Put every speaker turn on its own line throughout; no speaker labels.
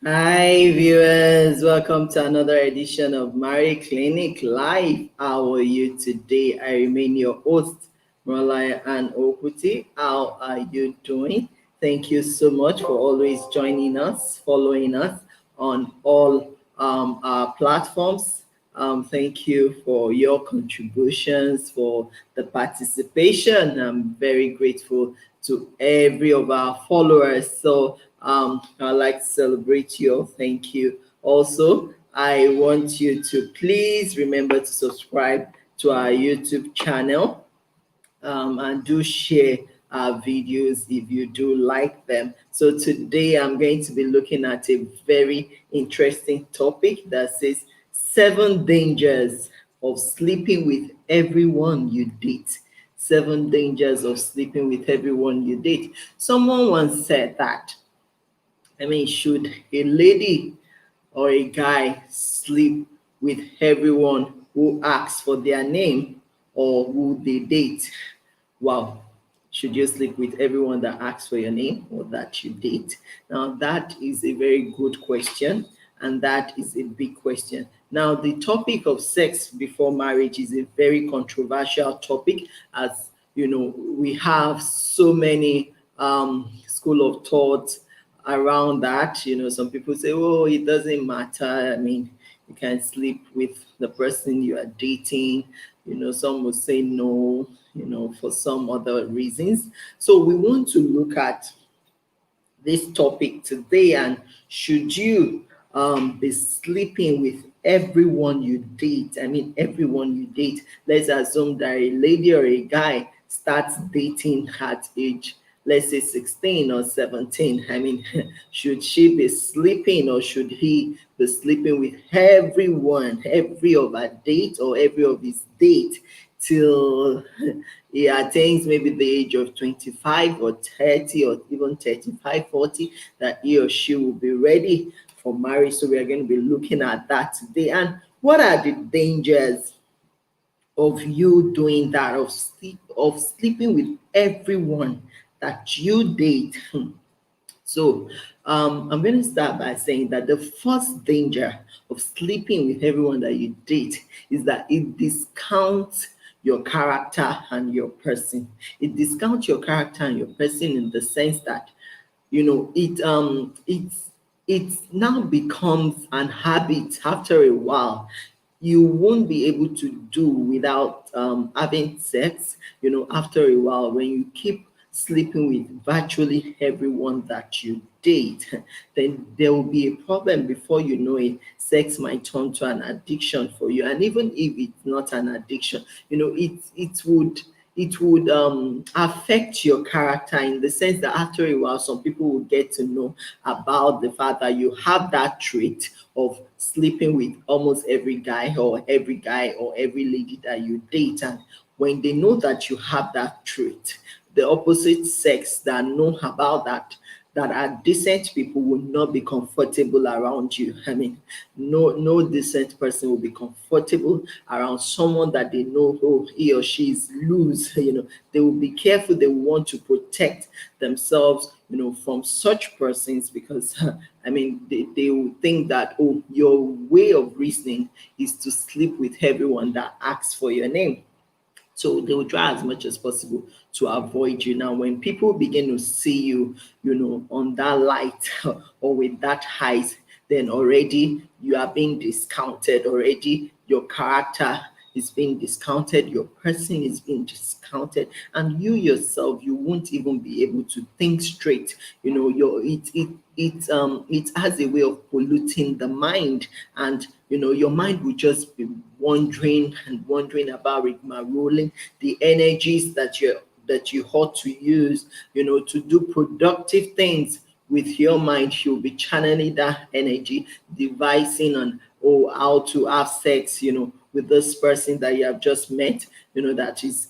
Hi, viewers. Welcome to another edition of Mary Clinic Live. How are you today? I remain your host, Marlaya and Okuti. How are you doing? Thank you so much for always joining us, following us on all our platforms. Thank you for your contributions, for the participation. I'm very grateful to every of our followers. So I'd like to celebrate you. Thank you. Also, I want you to please remember to subscribe to our YouTube channel and do share our videos if you do like them. So today I'm going to be looking at a very interesting topic that says 7 dangers of sleeping with everyone you date. 7 dangers of sleeping with everyone you date. Someone once said that, should a lady or a guy sleep with everyone who asks for their name or who they date? Wow. Should you sleep with everyone that asks for your name or that you date? Now, that is a very good question, and that is a big question. Now, the topic of sex before marriage is a very controversial topic, as you know, we have so many school of thought around that. Some people say, oh, it doesn't matter. You can sleep with the person you are dating. Some will say no, for some other reasons. So we want to look at this topic today. And should you be sleeping with everyone you date? Everyone you date. Let's assume that a lady or a guy starts dating at age, let's say 16 or 17. Should she be sleeping or should he be sleeping with everyone, every of her date or every of his date till he attains maybe the age of 25 or 30 or even 35, 40, that he or she will be ready for marriage? So we are going to be looking at that today. And what are the dangers of you doing that, of sleeping with everyone that you date? So I'm going to start by saying that the first danger of sleeping with everyone that you date is that it discounts your character and your person. It discounts your character and your person in the sense that it now becomes an habit after a while. You won't be able to do without having sex, after a while. When you keep sleeping with virtually everyone that you date, then there will be a problem. Before you know it, sex might turn to an addiction for you. And even if it's not an addiction, it would affect your character, in the sense that after a while, some people will get to know about the fact that you have that trait of sleeping with almost every guy or every lady that you date. And when they know that you have that trait, the opposite sex that know about that are decent people will not be comfortable around you. No decent person will be comfortable around someone that they know, oh, he or she is loose. They will be careful. They will want to protect themselves, from such persons, because they will think that, oh, your way of reasoning is to sleep with everyone that asks for your name. So they will try as much as possible to avoid you. Now, when people begin to see you, on that light or with that height, then already you are being discounted. Already your character is being discounted, your person is being discounted, and you yourself, you won't even be able to think straight. It has a way of polluting the mind, and your mind will just be wondering and wondering about rolling the energies that you ought to use, to do productive things with your mind. You'll be channeling that energy, devising on, oh, how to have sex, with this person that you have just met, that is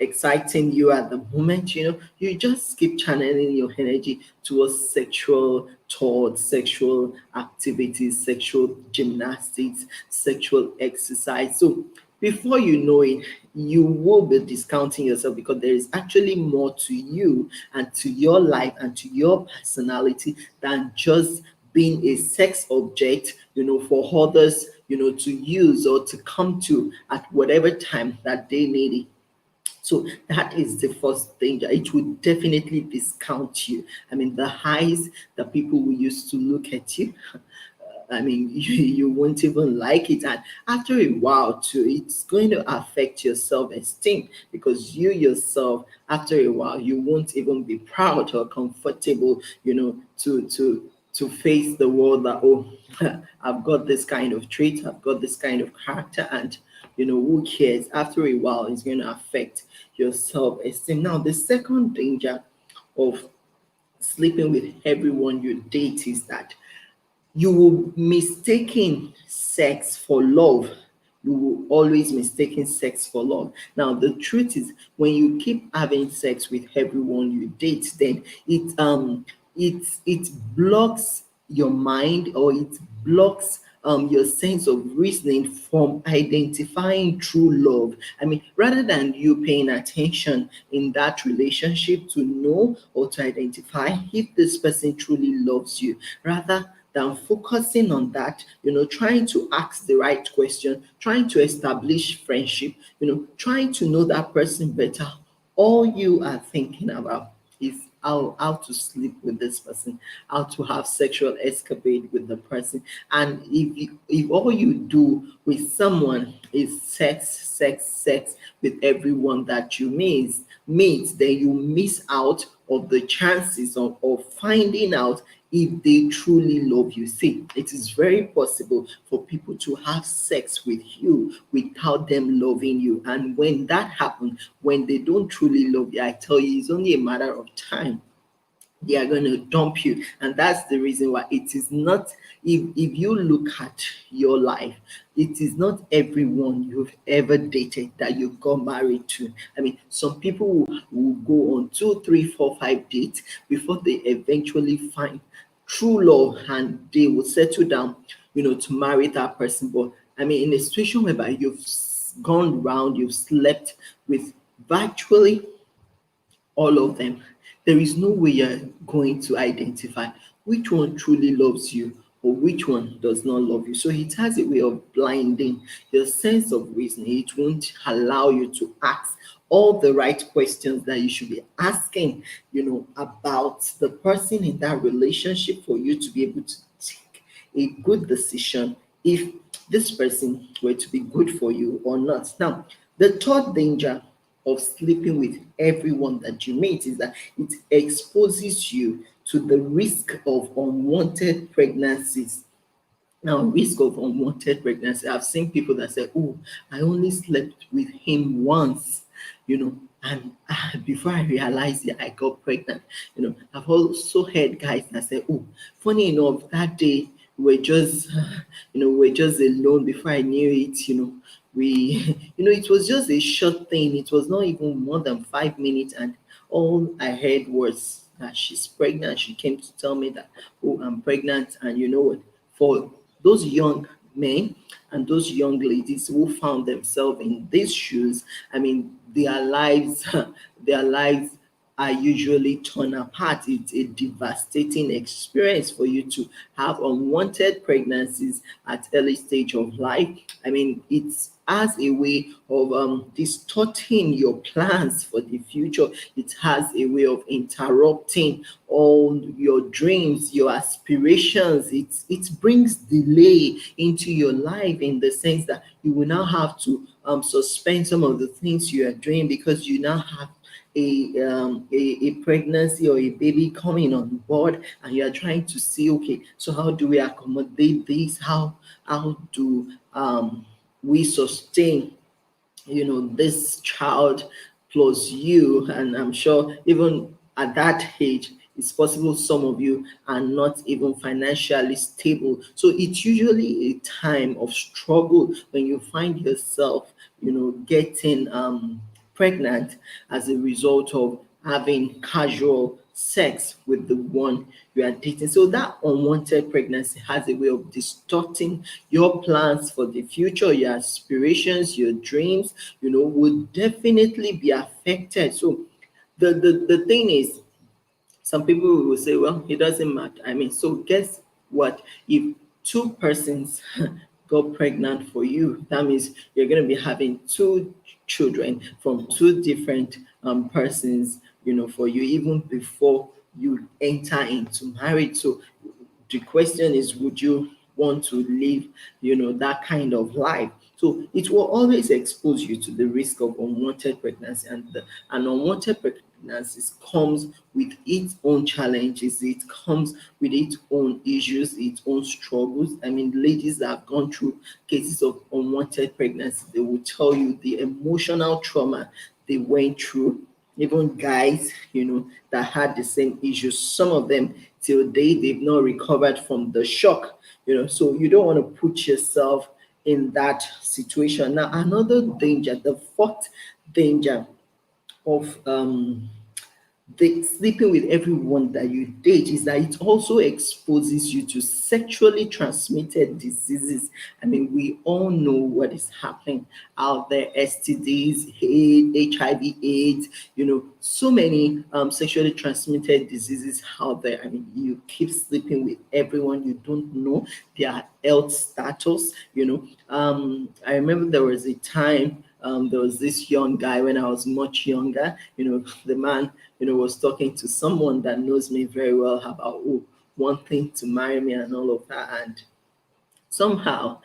exciting you at the moment. You just keep channeling your energy towards sexual thoughts, sexual activities, sexual gymnastics, sexual exercise. So before you know it, you will be discounting yourself, because there is actually more to you and to your life and to your personality than just being a sex object, for others, to use or to come to at whatever time that they need it. So that is the first danger. It would definitely discount you. I mean, the eyes that people will use to look at you, I mean, you won't even like it. And after a while, too, it's going to affect your self esteem because you yourself, after a while, you won't even be proud or comfortable, to face the world that, oh, I've got this kind of trait, I've got this kind of character, and who cares? After a while, it's going to affect your self esteem. Now, the second danger of sleeping with everyone you date is that you will mistaking sex for love. You will always mistaking sex for love. Now the truth is, when you keep having sex with everyone you date, then it blocks your mind, or it blocks your sense of reasoning from identifying true love. I mean, rather than you paying attention in that relationship to know or to identify if this person truly loves you, rather than focusing on that, trying to ask the right question, trying to establish friendship, trying to know that person better, all you are thinking about is how to sleep with this person, how to have sexual escapade with the person. And if all you do with someone is sex, sex, sex with everyone that you meet, then you miss out of the chances of finding out if they truly love you. See, it is very possible for people to have sex with you without them loving you. And when that happens, when they don't truly love you, I tell you, it's only a matter of time they are going to dump you. And that's the reason why it is not, if you look at your life, it is not everyone you've ever dated that you got married to. I mean, some people will go on 2, 3, 4, 5 dates before they eventually find true love, and they will settle down, to marry that person. But I mean, in a situation whereby you've gone round, you've slept with virtually all of them, there is no way you're going to identify which one truly loves you or which one does not love you. So it has a way of blinding your sense of reasoning. It won't allow you to ask all the right questions that you should be asking, about the person in that relationship for you to be able to take a good decision if this person were to be good for you or not. Now, the third danger of sleeping with everyone that you meet is that it exposes you to the risk of unwanted pregnancies. Now, risk of unwanted pregnancy. I've seen people that say, "Oh, I only slept with him once," and before I realized it, I got pregnant. I've also heard guys that say, "Oh, funny enough, that day we're just, we're just alone. Before I knew it, we, it was just a short thing. It was not even more than 5 minutes, and all I heard was that she's pregnant. She came to tell me that, oh, I'm pregnant, and you know what? For those young men and those young ladies who found themselves in these shoes, I mean, their lives, their lives are usually torn apart. It's a devastating experience for you to have unwanted pregnancies at early stage of life. I mean, it's as a way of distorting your plans for the future. It has a way of interrupting all your dreams, your aspirations. It brings delay into your life in the sense that you will now have to suspend some of the things you are doing because you now have a pregnancy or a baby coming on board, and you are trying to see, okay, so how do we accommodate this? How do we sustain this child plus you? And I'm sure even at that age, it's possible some of you are not even financially stable. So it's usually a time of struggle when you find yourself, getting pregnant as a result of having casual sex with the one you are dating. So that unwanted pregnancy has a way of distorting your plans for the future, your aspirations, your dreams, would definitely be affected. So the thing is, some people will say, well, it doesn't matter. I mean, so guess what if two persons got pregnant for you? That means you're going to be having two children from two different persons, for you, even before you enter into marriage. So the question is, would you want to live, that kind of life? So it will always expose you to the risk of unwanted pregnancy, and unwanted pregnancies comes with its own challenges. It comes with its own issues, its own struggles. I mean, ladies that have gone through cases of unwanted pregnancy, they will tell you the emotional trauma they went through. Even guys, that had the same issues, some of them till date they've not recovered from the shock. So you don't want to put yourself in that situation. Now, another danger, the fourth danger of the sleeping with everyone that you date, is that it also exposes you to sexually transmitted diseases. I mean, we all know what is happening out there: STDs, HIV, AIDS, so many sexually transmitted diseases out there. I mean, you keep sleeping with everyone, you don't know their health status. I remember there was a time, there was this young guy when I was much younger. The man, was talking to someone that knows me very well about, wanting to marry me and all of that. And somehow,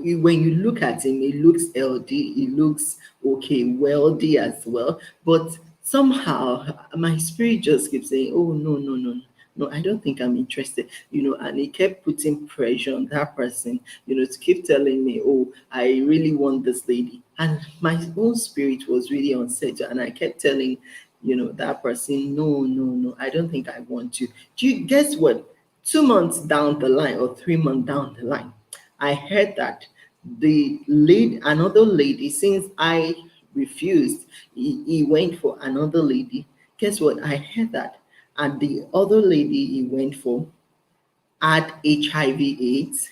when you look at him, he looks healthy, he looks okay, wealthy as well. But somehow, my spirit just keeps saying, oh, no, no, no, no. No, I don't think I'm interested, and he kept putting pressure on that person, to keep telling me, oh, I really want this lady. And my own spirit was really unsettled. And I kept telling, that person, no, no, no, I don't think I want you. Do you guess what? 2 months down the line or 3 months down the line, I heard that another lady, since I refused, he went for another lady. Guess what? I heard that. And the other lady he went for had HIV/AIDS.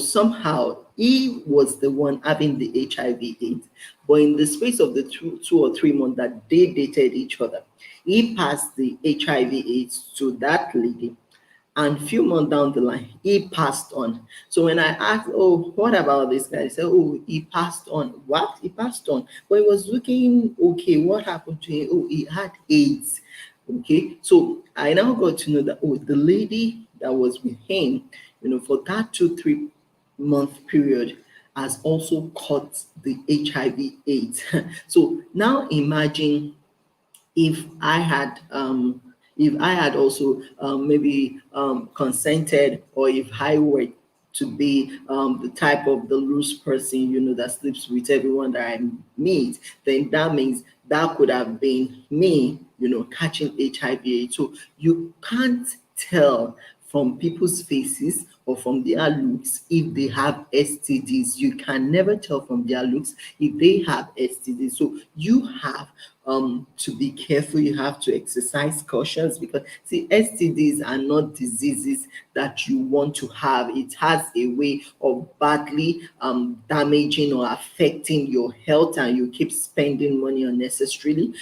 Somehow he was the one having the HIV/AIDS. But in the space of the 2 or 3 months that they dated each other, he passed the HIV/AIDS to that lady. And few months down the line, he passed on. So when I asked, oh, what about this guy? He said, oh, he passed on. What? He passed on. But he was looking okay. What happened to him? Oh, he had AIDS. Okay. So I now got to know that, oh, the lady that was with him, for that 2, 3 month period, has also caught the HIV/AIDS. So now imagine if I had also maybe consented, or if I were to be the type of the loose person, that sleeps with everyone that I meet, then that means that could have been me, catching HIV. So you can't tell from people's faces or from their looks if they have STDs. You can never tell from their looks if they have STDs. So you have to be careful. You have to exercise cautions, because see, STDs are not diseases that you want to have. It has a way of badly damaging or affecting your health, and you keep spending money unnecessarily,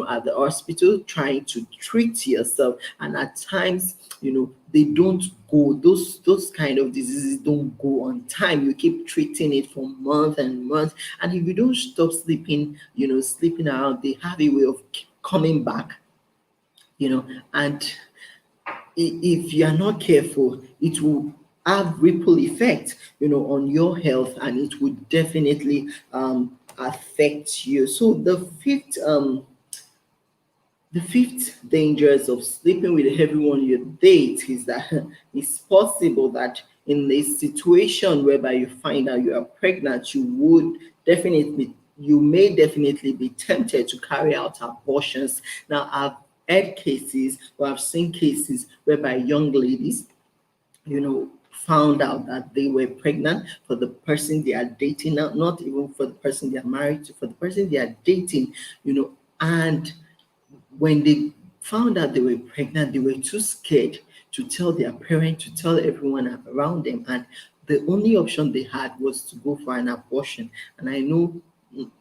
at the hospital trying to treat yourself. And at times, they don't go, those kind of diseases don't go on time. You keep treating it for months and months, and if you don't stop sleeping around, they have a way of coming back, and if you are not careful, it will have ripple effect, on your health, and it would definitely affect you. So the fifth dangers of sleeping with everyone you date is that it's possible that in a situation whereby you find out you are pregnant, you may definitely be tempted to carry out abortions. Now, I've heard cases, or I've seen cases whereby young ladies, found out that they were pregnant for the person they are dating now, not even for the person they are married to, for the person they are dating, and when they found out they were pregnant, they were too scared to tell their parents, to tell everyone around them. And the only option they had was to go for an abortion. And I know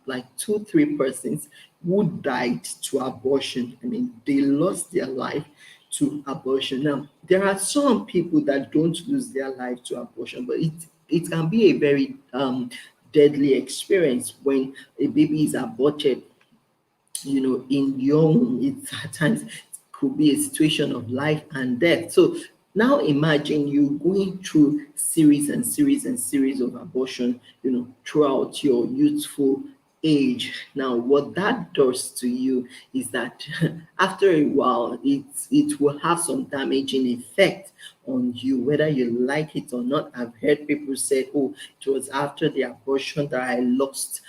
like 2, 3 persons who died to abortion. I mean, they lost their life to abortion. Now, there are some people that don't lose their life to abortion, but it can be a very deadly experience when a baby is aborted, in your womb. It at times could be a situation of life and death. So now imagine you going through series and series and series of abortion, throughout your youthful age. Now, what that does to you is that after a while, it will have some damaging effect on you, whether you like it or not. I've heard people say, "Oh, it was after the abortion that I lost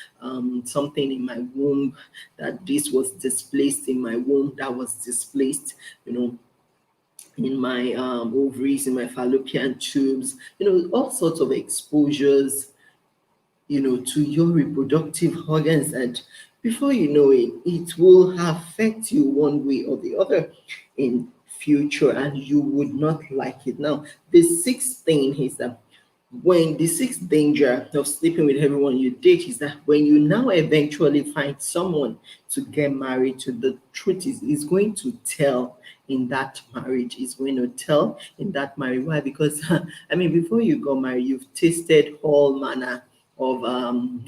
something in my womb, that this was displaced in my womb, that was displaced, in my ovaries, in my fallopian tubes, all sorts of exposures, to your reproductive organs. And before you know it, it will affect you one way or the other in future, and you would not like it. Now, the sixth thing is that when the sixth danger of sleeping with everyone you date is that when you now eventually find someone to get married to, the truth is going to tell in that marriage. Is going to tell in that marriage. Why? Because I mean, before you got married, you've tasted all manner of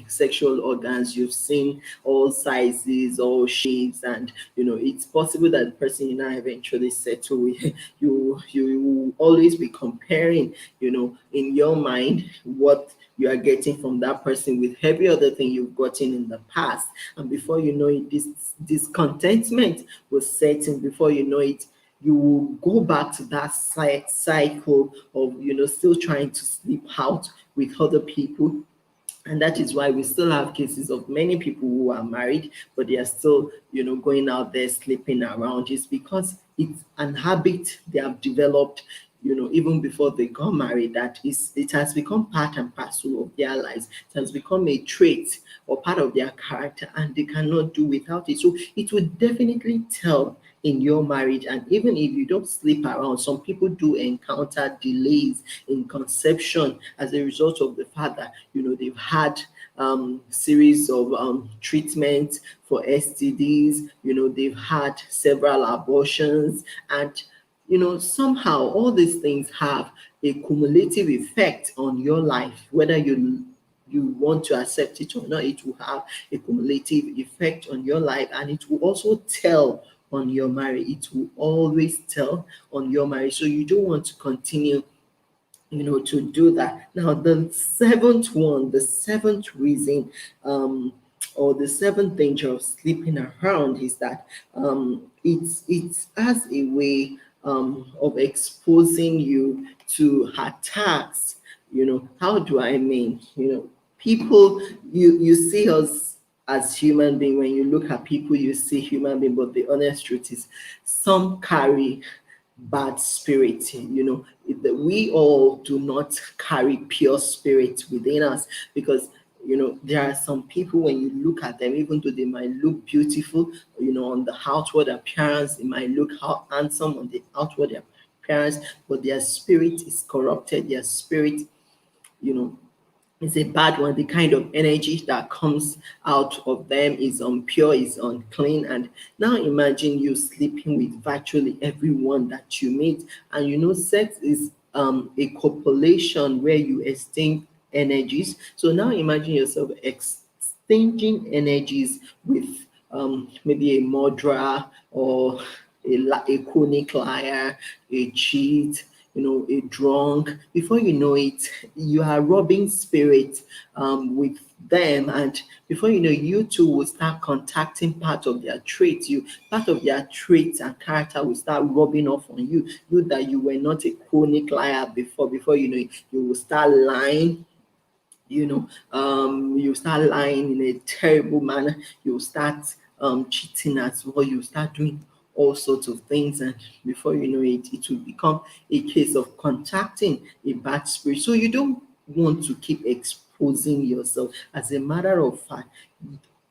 sexual organs. You've seen all sizes, all shapes, and it's possible that the person you now eventually settle with, you will always be comparing, in your mind, what you are getting from that person with every other thing you've gotten in the past. And before you know it, this discontentment will set in. Before you know it, you will go back to that cycle of still trying to sleep out with other people. And that is why we still have cases of many people who are married, but they are still, going out there sleeping around. It's because it's an habit they have developed, even before they got married, that is, it has become part and parcel of their lives. It has become a trait or part of their character, and they cannot do without it. So it will definitely tell in your marriage. And even if you don't sleep around, some people do encounter delays in conception as a result of the fact that they've had series of treatments for STDs. They've had several abortions, and somehow all these things have a cumulative effect on your life, whether you want to accept it or not. It will have a cumulative effect on your life, and it will also tell on your marriage. It will always tell on your marriage. So you don't want to continue, to do that. Now, the seventh one, the seventh reason, or the seventh danger of sleeping around is that it's as a way of exposing you to attacks. How do I mean? People, you see us as human being. When you look at people, you see human being, but the honest truth is some carry bad spirit. We all do not carry pure spirit within us, because there are some people, when you look at them, even though they might look beautiful, on the outward appearance, they might look how handsome on the outward appearance, but their spirit is corrupted. Their spirit, you know is a bad one. The kind of energy that comes out of them is unpure, is unclean. And now imagine you sleeping with virtually everyone that you meet. And sex is a copulation where you exchange energies. So now imagine yourself exchanging energies with maybe a murderer, or a chronic liar, a cheat, a drunk. Before you know it, you are rubbing spirit with them, and before you know, you too will start contacting part of their traits. Part of their traits and character will start rubbing off on you. You that you were not a chronic liar before. Before you know it, you will start lying. You start lying in a terrible manner. You start cheating as well. You start doing all sorts of things, and before you know it, it will become a case of contacting a bad spirit. So you don't want to keep exposing yourself. As a matter of fact,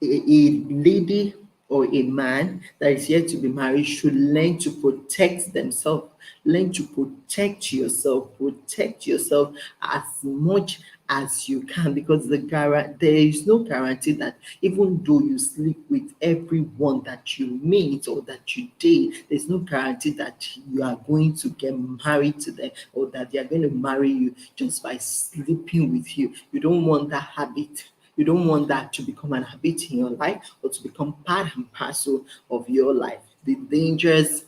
a lady or a man that is yet to be married should learn to protect themselves. Learn to protect yourself. Protect yourself as much as you can, because there is no guarantee that even though you sleep with everyone that you meet or that you date, there's no guarantee that you are going to get married to them or that they are going to marry you just by sleeping with you. You don't want that habit. You don't want that to become an habit in your life or to become part and parcel of your life. The dangers,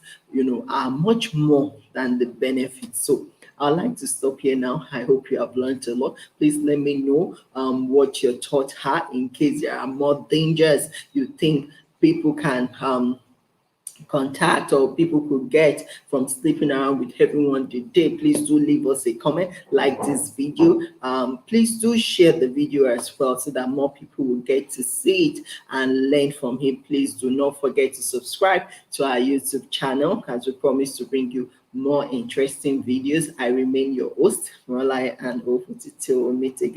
are much more than the benefits. So I'd like to stop here now. I hope you have learned a lot. Please let me know what your thoughts are in case there are more dangers you think people can contact or people could get from sleeping around with everyone today. Please do leave us a comment, like this video. Please do share the video as well so that more people will get to see it and learn from it. Please do not forget to subscribe to our YouTube channel as we promise to bring you more interesting videos. I remain your host, Rolai, and hope until we meet again.